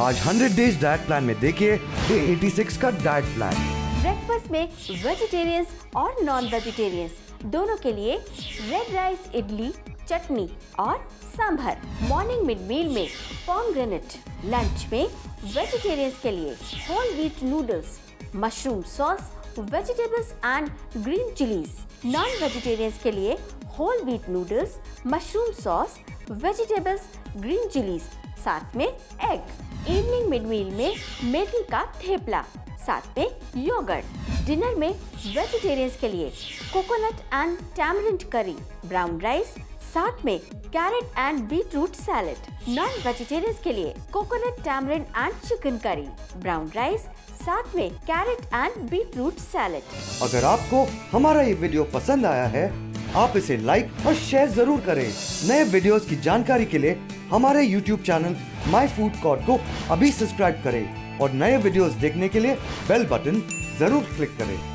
आज 100 days diet plan में देखिए ये 86 का डाइट प्लान। ब्रेकफास्ट में वेजिटेरियंस और नॉन वेजिटेरियंस दोनों के लिए रेड राइस, इडली, चटनी और सांभर। मॉर्निंग मिड मील में पोमग्रेनेट। लंच में वेजिटेरियंस के लिए whole wheat noodles, mushroom sauce, vegetables and green chillies. Non vegetarians के लिए whole wheat noodles, mushroom sauce, vegetables, green chillies, साथ में एग। इवनिंग मिड मील में मेथी का थेपला, साथ में योगर्ट। डिनर में वेजिटेरियंस के लिए कोकोनट एंड टैमरिंड करी, ब्राउन राइस, साथ में carrot and beetroot salad. Non vegetarians के लिए coconut, tamarind and chicken curry, brown rice, साथ में कैरेट एंड बीटरूट सैलेड। अगर आपको हमारा ये वीडियो पसंद आया है, आप इसे लाइक और शेयर जरूर करें। नए वीडियोस की जानकारी के लिए हमारे YouTube चैनल MyFoodCourt को अभी सब्सक्राइब करें और नए वीडियोस देखने के लिए बेल बटन जरूर क्लिक करें।